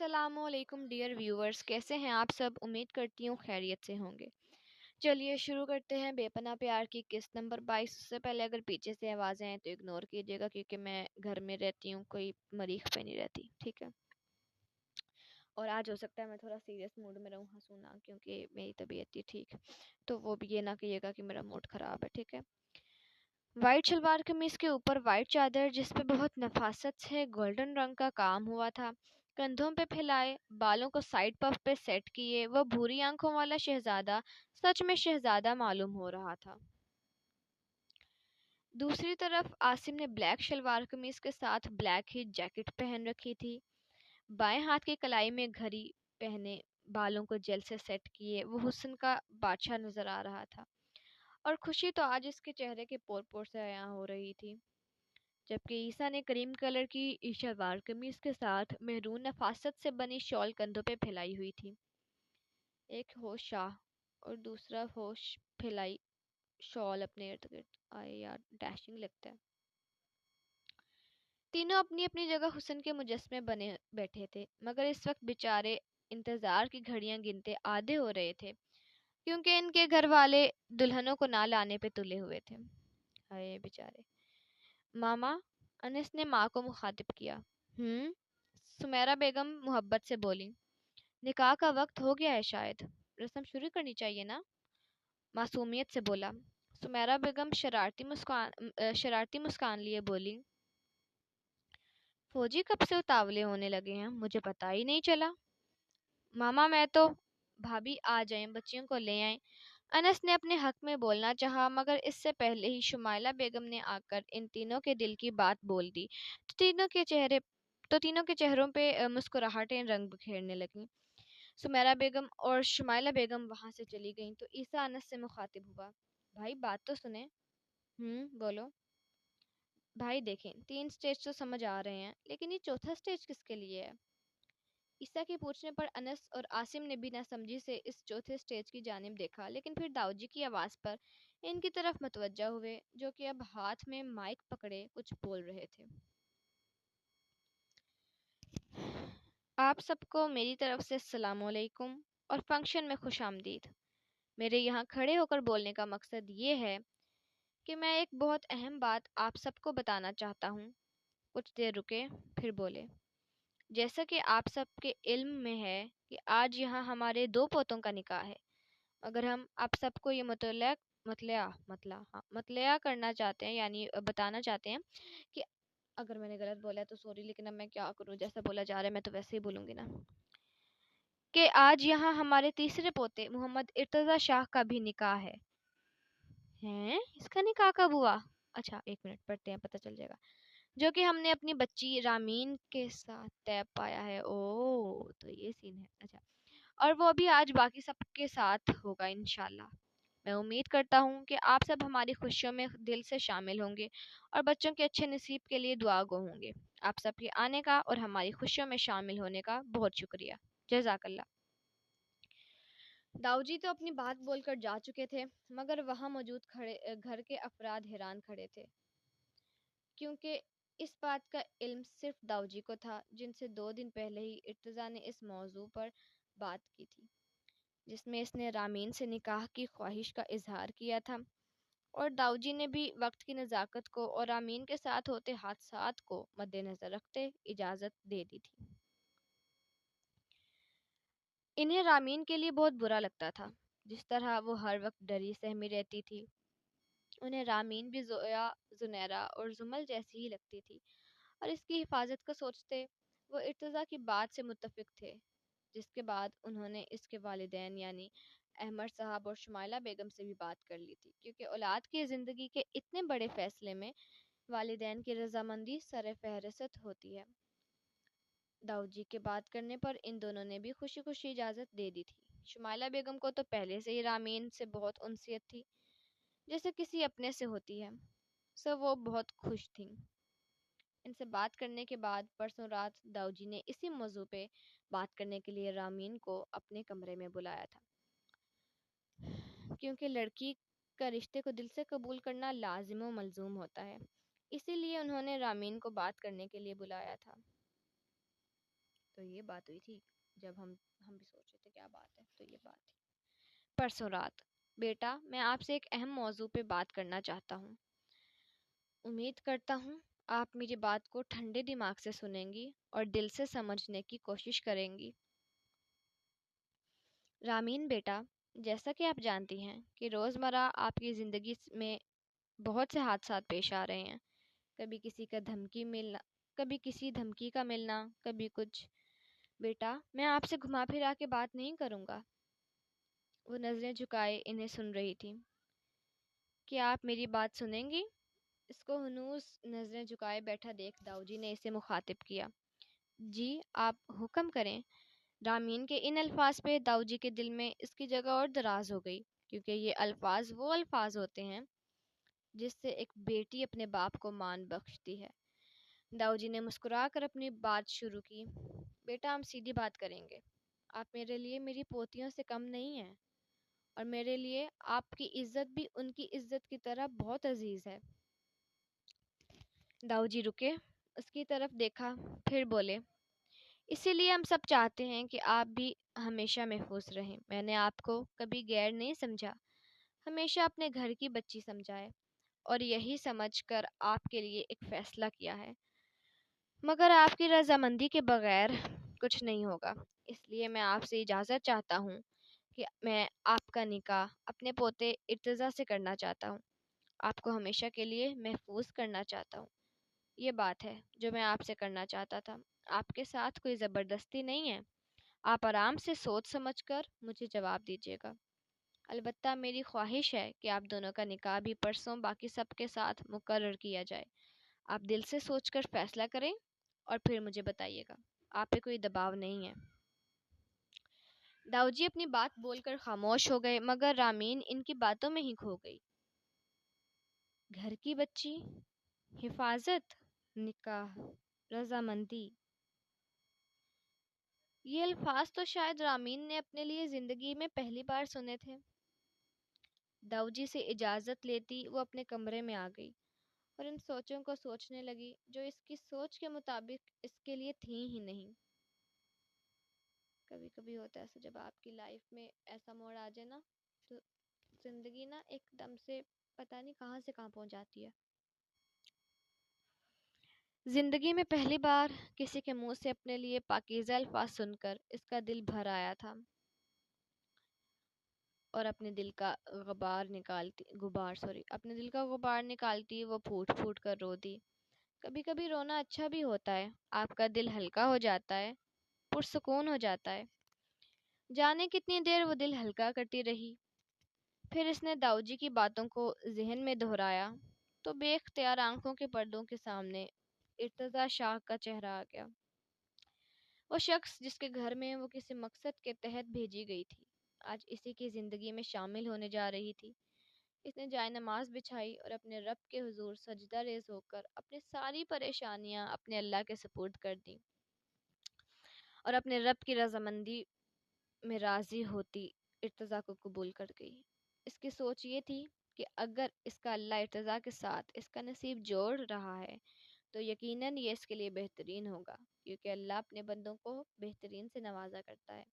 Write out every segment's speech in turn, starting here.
السلام علیکم dear viewers, کیسے ہیں آپ سب؟ امید کرتی ہوں خیریت سے ہوں گے۔ چلیے شروع کرتے ہیں بے پناہ پیار کی قسط نمبر 22۔ اس سے پہلے اگر پیچھے سے آوازیں آئیں تو اگنور کیجیے گا، کیونکہ میں گھر میں رہتی ہوں، کوئی مریخ پہ نہیں رہتی، ٹھیک ہے؟ اور آج ہو سکتا ہے میں تھوڑا سیریس موڈ میں رہوں، ہنسوں نہ، کیونکہ میری طبیعت تھی ٹھیک، تو وہ بھی یہ نہ کہیے گا کہ میرا موڈ خراب ہے، ٹھیک ہے؟ وائٹ شلوار قمیص کے اوپر وائٹ چادر جس پہ بہت نفاست سے گولڈن رنگ کا کام ہوا تھا، کندھوں پہ پھیلائے، بالوں کو سائڈ پف پہ سیٹ کیے، وہ بھوری آنکھوں والا شہزادہ سچ میں شہزادہ معلوم ہو رہا تھا۔ دوسری طرف عاصم نے بلیک شلوار قمیص کے ساتھ بلیک ہی جیکٹ پہن رکھی تھی، بائیں ہاتھ کی کلائی میں گھڑی پہنے، بالوں کو جیل سے سیٹ کیے، وہ حسن کا بادشاہ نظر آ رہا تھا، اور خوشی تو آج اس کے چہرے کے پور پور سے عیاں ہو رہی تھی۔ جبکہ عیسیٰ نے کریم کلر کی شلوار قمیص کے ساتھ مہرون نفاست سے بنی شال کندھوں پہ پھیلائی ہوئی تھی۔ ایک ہو شاہ اور دوسرا ہو پھیلائی شال اپنے ارد گرد، آئے یار ڈیشنگ لگتا ہے۔ تینوں اپنی اپنی جگہ حسن کے مجسمے بنے بیٹھے تھے، مگر اس وقت بیچارے انتظار کی گھڑیاں گنتے آدھے ہو رہے تھے، کیونکہ ان کے گھر والے دلہنوں کو نہ لانے پہ تلے ہوئے تھے۔ ہائے بیچارے۔ ماما، انس نے ماں کو مخاطب کیا۔ سمیرہ بیگم محبت سے بولی۔ نکاح کا وقت ہو گیا ہے، شاید رسم شروع کرنی چاہیے نا، معصومیت سے بولا۔ سمیرہ بیگم شرارتی مسکان لیے بولی، فوجی کب سے اتاولے ہونے لگے ہیں، مجھے پتا ہی نہیں چلا۔ ماما میں تو، بھابھی آ جائیں، بچیوں کو لے آئیں۔ انس نے اپنے حق میں بولنا چاہا، مگر اس سے پہلے ہی شمائلہ بیگم نے آ کر ان تینوں کے دل کی بات بول دی، تو تینوں کے چہروں پہ مسکراہٹیں رنگ بکھیرنے لگیں۔ سمیرہ بیگم اور شمائلہ بیگم وہاں سے چلی گئیں تو عیسیٰ انس سے مخاطب ہوا۔ بھائی بات تو سنیں۔ بولو۔ بھائی دیکھیں، 3 سٹیج تو سمجھ آ رہے ہیں، لیکن یہ چوتھا سٹیج کس کے لیے ہے؟ عیسیٰ کے پوچھنے پر انس اور عاصم نے بھی نہ سمجھی سے اس چوتھے سٹیج کی جانب دیکھا، لیکن پھر داؤجی کی آواز پر ان کی طرف متوجہ ہوئے، جو کہ اب ہاتھ میں مائک پکڑے کچھ بول رہے تھے۔ آپ سب کو میری طرف سے السلام علیکم اور فنکشن میں خوش آمدید۔ میرے یہاں کھڑے ہو کر بولنے کا مقصد یہ ہے کہ میں ایک بہت اہم بات آپ سب کو بتانا چاہتا ہوں۔ کچھ دیر رکے، پھر بولے۔ جیسا کہ آپ سب کے علم میں ہے کہ آج یہاں ہمارے 2 پوتوں کا نکاح ہے، مگر ہم آپ سب کو یہ مطلع کرنا چاہتے ہیں، یعنی بتانا چاہتے ہیں کہ اگر میں نے غلط بولا ہے تو سوری، لیکن اب میں کیا کروں، جیسا بولا جا رہا ہے میں تو ویسے ہی بولوں گی نا، کہ آج یہاں ہمارے تیسرے پوتے محمد ارتضی شاہ کا بھی نکاح ہے۔ ہیں؟ اس کا نکاح کب ہوا؟ اچھا 1 منٹ پڑھتے ہیں، پتہ چل جائے گا۔ جو کہ ہم نے اپنی بچی رامین کے ساتھ طے پایا ہے۔ تو یہ سین ہے، اچھا، اور وہ بھی آج باقی سب کے ساتھ ہوگا انشاءاللہ۔ میں امید کرتا ہوں کہ آپ سب ہماری خوشیوں میں دل سے شامل ہوں گے اور بچوں کے اچھے نصیب کے لیے دعا گو ہوں گے۔ آپ سب کے آنے کا اور ہماری خوشیوں میں شامل ہونے کا بہت شکریہ، جزاک اللہ۔ داؤجی تو اپنی بات بول کر جا چکے تھے، مگر وہاں موجود گھر کے افراد حیران کھڑے تھے، کیونکہ اس بات کا علم صرف داؤجی کو تھا، جن سے 2 دن پہلے ہی ارتضیٰ نے اس موضوع پر بات کی تھی، جس میں اس نے رامین سے نکاح کی خواہش کا اظہار کیا تھا، اور داؤجی نے بھی وقت کی نزاکت کو اور رامین کے ساتھ ہوتے حادثات کو مد نظر رکھتے اجازت دے دی تھی۔ انہیں رامین کے لیے بہت برا لگتا تھا، جس طرح وہ ہر وقت ڈری سہمی رہتی تھی۔ انہیں رامین بھی زویا، زنیرہ اور زمل جیسی ہی لگتی تھی، اور اس کی حفاظت کو سوچتے وہ ارتضیٰ کی بات سے متفق تھے، جس کے بعد انہوں نے اس کے والدین یعنی احمد صاحب اور شمائلہ بیگم سے بھی بات کر لی تھی، کیونکہ اولاد کی زندگی کے اتنے بڑے فیصلے میں والدین کی رضامندی سر فہرست ہوتی ہے۔ داؤجی کے بات کرنے پر ان دونوں نے بھی خوشی خوشی اجازت دے دی تھی۔ شمائلہ بیگم کو تو پہلے سے ہی رامین سے بہت انسیت تھی، جیسے کسی اپنے سے ہوتی ہے، سو وہ بہت خوش تھیں۔ ان سے بات کرنے کے بعد پرسوں رات داؤجی نے اسی موضوع پہ بات کرنے کے لیے رامین کو اپنے کمرے میں بلایا تھا، کیونکہ لڑکی کا رشتے کو دل سے قبول کرنا لازم و ملزوم ہوتا ہے، اسی لیے انہوں نے رامین کو بات کرنے کے لیے بلایا تھا۔ تو تو یہ بات ہوئی تھی جب ہم بھی سوچ رہے تھے کیا بات ہے، تو یہ بات تھی پرسوں رات۔ بیٹا میں آپ سے ایک اہم موضوع پہ بات کرنا چاہتا ہوں۔ امید کرتا ہوں آپ میری بات کو ٹھنڈے دماغ سے سنیں گی اور دل سے سمجھنے کی کوشش کریں گی۔ رامین بیٹا، جیسا کہ آپ جانتی ہیں کہ روزمرہ آپ کی زندگی میں بہت سے حادثات پیش آ رہے ہیں۔ کبھی کسی دھمکی کا ملنا، کبھی کچھ۔ بیٹا میں آپ سے گھما پھرا کے بات نہیں کروں گا۔ وہ نظریں جھکائے انہیں سن رہی تھی۔ کیا آپ میری بات سنیں گی؟ اس کو ہنوز نظریں جھکائے بیٹھا دیکھ داؤجی نے اسے مخاطب کیا۔ جی آپ حکم کریں۔ رامین کے ان الفاظ پہ داؤجی کے دل میں اس کی جگہ اور دراز ہو گئی، کیونکہ یہ الفاظ وہ الفاظ ہوتے ہیں جس سے ایک بیٹی اپنے باپ کو مان بخشتی ہے۔ داؤجی نے مسکرا کر اپنی بات شروع کی۔ بیٹا ہم سیدھی بات کریں گے۔ آپ میرے لیے میری پوتیوں سے کم نہیں ہیں، اور میرے لیے آپ کی عزت بھی ان کی عزت کی طرح بہت عزیز ہے۔ داؤجی رکے، اس کی طرف دیکھا، پھر بولے، اسی لیے ہم سب چاہتے ہیں کہ آپ بھی ہمیشہ محفوظ رہیں۔ میں نے آپ کو کبھی غیر نہیں سمجھا، ہمیشہ اپنے گھر کی بچی سمجھا ہے، اور یہی سمجھ کر آپ کے لیے ایک فیصلہ کیا ہے۔ مگر آپ کی رضامندی کے بغیر کچھ نہیں ہوگا، اس لیے میں آپ سے اجازت چاہتا ہوں کہ میں آپ کا نکاح اپنے پوتے ارتضیٰ سے کرنا چاہتا ہوں۔ آپ کو ہمیشہ کے لیے محفوظ کرنا چاہتا ہوں۔ یہ بات ہے جو میں آپ سے کرنا چاہتا تھا۔ آپ کے ساتھ کوئی زبردستی نہیں ہے۔ آپ آرام سے سوچ سمجھ کر مجھے جواب دیجیے گا۔ البتہ میری خواہش ہے کہ آپ دونوں کا نکاح بھی پرسوں باقی سب کے ساتھ مقرر کیا جائے۔ آپ دل سے سوچ کر فیصلہ کریں اور پھر مجھے بتائیے گا۔ آپ پہ کوئی دباؤ نہیں ہے۔ داؤجی اپنی بات بول کر خاموش ہو گئے، مگر رامین ان کی باتوں میں ہی کھو گئی۔ گھر کی بچی، حفاظت، نکاح، رضامندی، یہ الفاظ تو شاید رامین نے اپنے لیے زندگی میں پہلی بار سنے تھے۔ داؤجی سے اجازت لیتی وہ اپنے کمرے میں آ گئی اور ان سوچوں کو سوچنے لگی جو اس کی سوچ کے مطابق اس کے لیے تھیں ہی نہیں۔ کبھی کبھی ہوتا ہے ایسا، جب آپ کی لائف میں ایسا موڑ آ جائے نا، تو زندگی نا ایک دم سے پتہ نہیں کہاں سے کہاں پہنچ جاتی ہے۔ زندگی میں پہلی بار کسی کے منہ سے اپنے لیے پاکیزہ الفاظ سن کر اس کا دل بھر آیا تھا، اور اپنے دل کا غبار نکالتی وہ پھوٹ پھوٹ کر رو دی۔ کبھی کبھی رونا اچھا بھی ہوتا ہے، آپ کا دل ہلکا ہو جاتا ہے، پرسکون ہو جاتا ہے۔ جانے کتنی دیر وہ دل ہلکا کرتی رہی۔ پھر اس نے داؤجی کی باتوں کو ذہن میں دہرایا تو بے اختیار آنکھوں کے پردوں کے سامنے ارتضیٰ شاہ کا چہرہ آ گیا۔ وہ شخص جس کے گھر میں وہ کسی مقصد کے تحت بھیجی گئی تھی، آج اسی کی زندگی میں شامل ہونے جا رہی تھی۔ اس نے جائے نماز بچھائی اور اپنے رب کے حضور سجدہ ریز ہو کر اپنی ساری پریشانیاں اپنے اللہ کے سپرد کر دیں، اور اپنے رب کی رضامندی میں راضی ہوتی ارتضیٰ کو قبول کر گئی۔ اس کی سوچ یہ تھی کہ اگر اس کا اللہ ارتضیٰ کے ساتھ اس کا نصیب جوڑ رہا ہے تو یقیناً یہ اس کے لیے بہترین ہوگا، کیونکہ اللہ اپنے بندوں کو بہترین سے نوازا کرتا ہے۔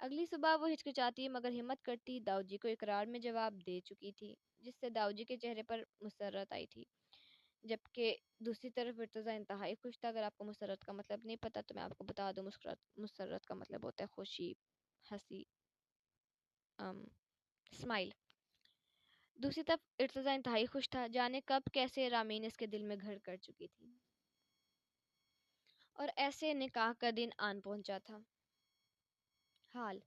اگلی صبح وہ ہچکچاتی مگر ہمت کرتی داؤجی کو اقرار میں جواب دے چکی تھی، جس سے داؤجی کے چہرے پر مسرت آئی تھی، جبکہ دوسری طرف ارتضیٰ انتہائی خوش تھا۔ اگر آپ کو مسرت کا مطلب نہیں پتا تو میں آپ کو بتا دوں، مسرت کا مطلب ہوتا ہے خوشی، ہنسی، اسمائل۔ دوسری طرف ارتضیٰ انتہائی خوش تھا، جانے کب کیسے رامین اس کے دل میں گھر کر چکی تھی، اور ایسے نکاح کا دن آن پہنچا تھا۔ حال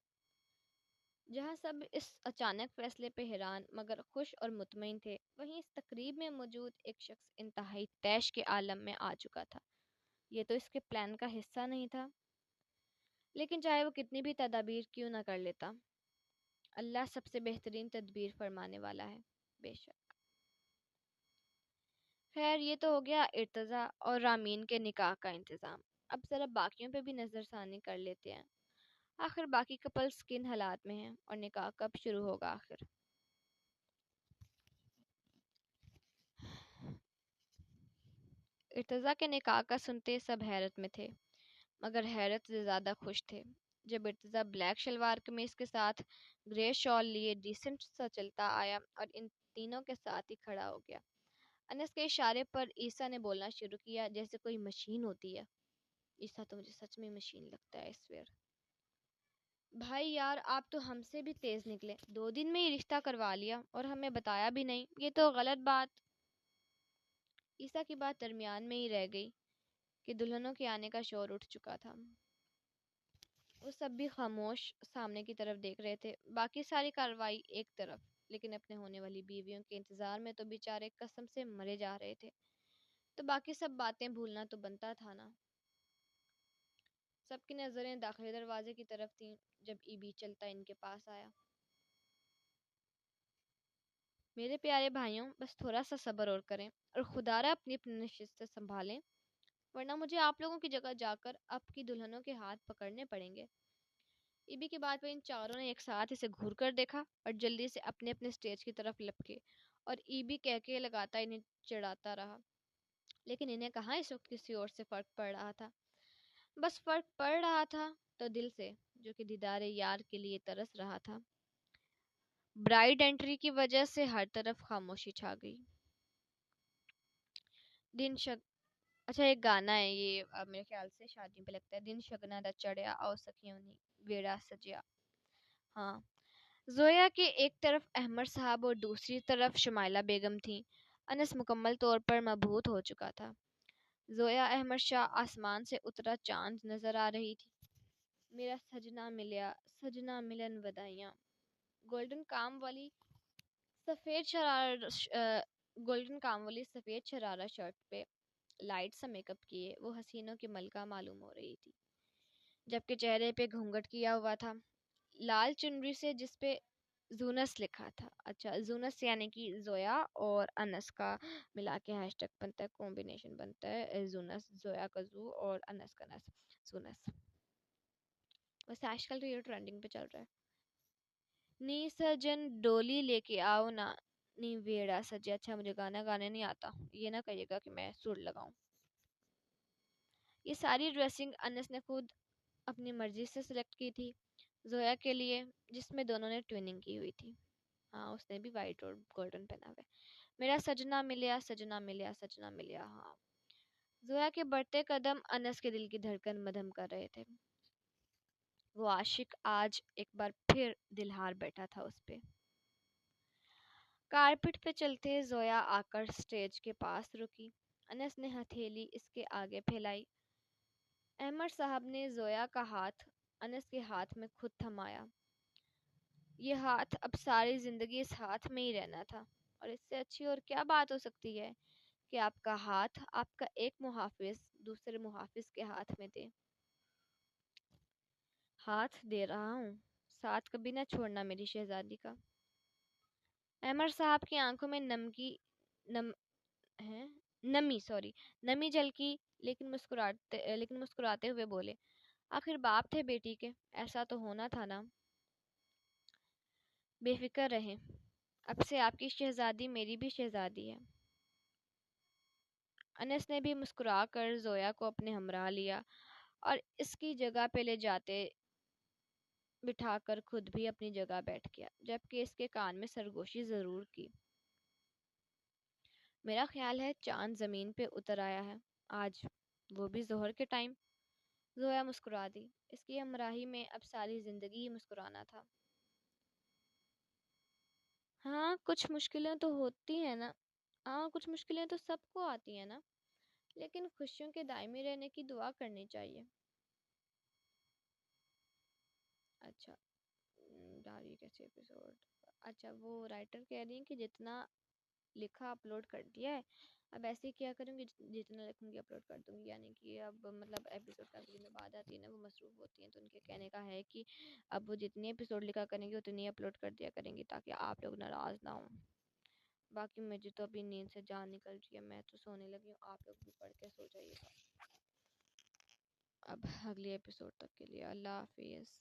جہاں سب اس اچانک فیصلے پہ حیران مگر خوش اور مطمئن تھے، وہیں اس تقریب میں موجود ایک شخص انتہائی طیش کے عالم میں آ چکا تھا۔ یہ تو اس کے پلان کا حصہ نہیں تھا، لیکن چاہے وہ کتنی بھی تدابیر کیوں نہ کر لیتا، اللہ سب سے بہترین تدبیر فرمانے والا ہے، بے شک۔ خیر یہ تو ہو گیا ارتضیٰ اور رامین کے نکاح کا انتظام۔ اب ذرا باقیوں پہ بھی نظر ثانی کر لیتے ہیں، آخر باقی کپلز کن حالات میں ہیں اور نکاح کب شروع ہوگا آخر۔ ارتضیٰ کے نکاح کا سنتے سب حیرت میں تھے، مگر حیرت سے زیادہ خوش تھے جب ارتضیٰ بلیک شلوار قمیص کے ساتھ گرے شال لیے ڈیسنٹ سا چلتا آیا اور ان تینوں کے ساتھ ہی کھڑا ہو گیا۔ انس کے اشارے پر عیسیٰ نے بولنا شروع کیا جیسے کوئی مشین ہوتی ہے۔ عیسیٰ تو مجھے سچ میں مشین لگتا ہے اس ویر۔ بھائی یار آپ تو ہم سے بھی تیز نکلے، 2 دن میں ہی رشتہ کروا لیا اور ہمیں بتایا بھی نہیں، یہ تو غلط بات۔ عیسیٰ کی بات درمیان میں ہی رہ گئی کہ دلہنوں کے آنے کا شور اٹھ چکا تھا۔ وہ سب بھی خاموش سامنے کی طرف دیکھ رہے تھے، باقی ساری کارروائی ایک طرف، لیکن اپنے ہونے والی بیویوں کے انتظار میں تو بیچارے قسم سے مرے جا رہے تھے، تو باقی سب باتیں بھولنا تو بنتا تھا نا۔ سب کی نظریں داخلی دروازے کی طرف تھیں جب ای بی چلتا ان کے پاس آیا۔ میرے پیارے بھائیوں، بس تھوڑا سا صبر اور کریں اور خدا را اپنی اپنی نشست سے سنبھالیں، ورنہ مجھے آپ لوگوں کی جگہ جا کر آپ کی دلہنوں کے ہاتھ پکڑنے پڑیں گے۔ ای بی کے بعد ان چاروں نے ایک ساتھ اسے گھور کر دیکھا اور جلدی سے اپنے اپنے سٹیج کی طرف لپکے اور ای بی کہہ کے لگاتا انہیں چڑھاتا رہا، لیکن انہیں کہاں اس وقت کسی اور سے فرق پڑ رہا تھا۔ بس فرق پڑ رہا تھا تو دل سے، جو کہ دیدار یار کے لیے ترس رہا تھا۔ برائڈ انٹری کی وجہ سے ہر طرف خاموشی چھا گئی۔ دن اچھا ایک گانا ہے یہ، میرے خیال سے شادی پہ لگتا ہے، دن شگنا دا چڑھیا او سکھیوں نی ویڑا سجیا۔ ہاں، زویا کے ایک طرف احمد صاحب اور دوسری طرف شمائلہ بیگم تھیں۔ انس مکمل طور پر مبہوت ہو چکا تھا۔ زویا احمد شاہ آسمان سے اترا چاند نظر آ رہی تھی۔ میرا سجنا ملیا، سجنا ملن ودائیاں۔ گولڈن کام والی سفید شرارہ شرٹ پہ لائٹ سا میک اپ کیے وہ حسینوں کی ملکہ معلوم ہو رہی تھی، جبکہ چہرے پہ گھونگھٹ کیا ہوا تھا لال چنری سے جس پہ زونس لکھا تھا۔ اچھا زونس یعنی کہ زویا اور انس کا ملا کے ہیش ٹیگ بنتا ہے، کمبینیشن بنتا ہے زونس، زویا کا زو اور انس کا نس، زونس۔ ویسے آج کل تو یہ ٹرینڈنگ پہ چل رہا ہے۔ نی سجن ڈولی لے کے آؤ نا نی ویڑا سجے۔ اچھا مجھے گانا گانے نہیں آتا، یہ نہ کہیے گا کہ میں سر لگاؤں۔ یہ ساری ڈریسنگ انس نے خود اپنی مرضی سے سلیکٹ کی تھی زویا کے لیے، جس میں دونوں نے ٹویننگ کی ہوئی تھی۔ ہاں اس نے بھی وائٹ اور گولڈن پہنا ہوا ہے۔ میرا سجنا ملیا، سجنا ملیا، سجنا ملیا۔ ہاں زویا کے بڑھتے قدم انس کے دل کی دھڑکن مدھم کر رہے تھے۔ وہ عاشق آج ایک بار پھر دلہار بیٹھا تھا اس پہ۔ کارپٹ پہ چلتے زویا آ کر سٹیج کے پاس رکی۔ انس نے ہتھیلی اس کے آگے پھیلائی۔ احمد صاحب نے زویا کا ہاتھ انس کے ہاتھ میں خود تھمایا۔ یہ ہاتھ اب ساری زندگی اس ہاتھ میں ہی رہنا تھا، اور اس سے اچھی اور کیا بات ہو سکتی ہے کہ آپ کا ہاتھ آپ کا ایک محافظ دوسرے محافظ کے ہاتھ میں دے۔ ہاتھ دے رہا ہوں، ساتھ کبھی نہ چھوڑنا میری شہزادی کا۔ احمد صاحب کی آنکھوں میں نمی جھلکی، لیکن مسکراتے ہوئے بولے، آخر باپ تھے بیٹی کے، ایسا تو ہونا تھا نا۔ بے فکر رہیں، اب سے آپ کی شہزادی میری بھی شہزادی ہے۔ انس نے بھی مسکرا کر زویا کو اپنے ہمراہ لیا اور اس کی جگہ پہ لے جاتے بٹھا کر خود بھی اپنی جگہ بیٹھ گیا، جبکہ اس کے کان میں سرگوشی ضرور کی۔ میرا خیال ہے چاند زمین پہ اتر آیا ہے آج، وہ بھی ظہر کے ٹائم۔ زویا مسکرا دی، اس کی ہمراہی میں اب ساری زندگی ہی مسکرانا تھا۔ ہاں کچھ مشکلیں تو ہوتی ہیں نا، ہاں کچھ مشکلیں تو سب کو آتی ہیں نا، لیکن خوشیوں کے دائمی رہنے کی دعا کرنی چاہیے۔ اچھا ڈاری کیسے ایپیسوڈ، اچھا وہ رائٹر کہہ رہی ہیں کہ جتنا لکھا اپلوڈ کر دیا ہے، اب ایسے ہی کیا کروں گی جتنا لکھوں گی اپلوڈ کر دوں گی، یعنی کہ اب مطلب ایپیسوڈ کا میں بعد آتی ہے نا وہ مصروف ہوتی ہیں، تو ان کے کہنے کا ہے کہ اب وہ جتنی ایپیسوڈ لکھا کریں گی اتنی اپلوڈ کر دیا کریں گی تاکہ آپ لوگ ناراض نہ ہوں۔ باقی مجھے تو ابھی نیند سے جان نکل رہی ہے، میں تو سونے لگی ہوں، آپ لوگ بھی پڑھ کے سو جائیے گا۔ اب اگلی ایپیسوڈ تک کے لیے اللہ حافظ۔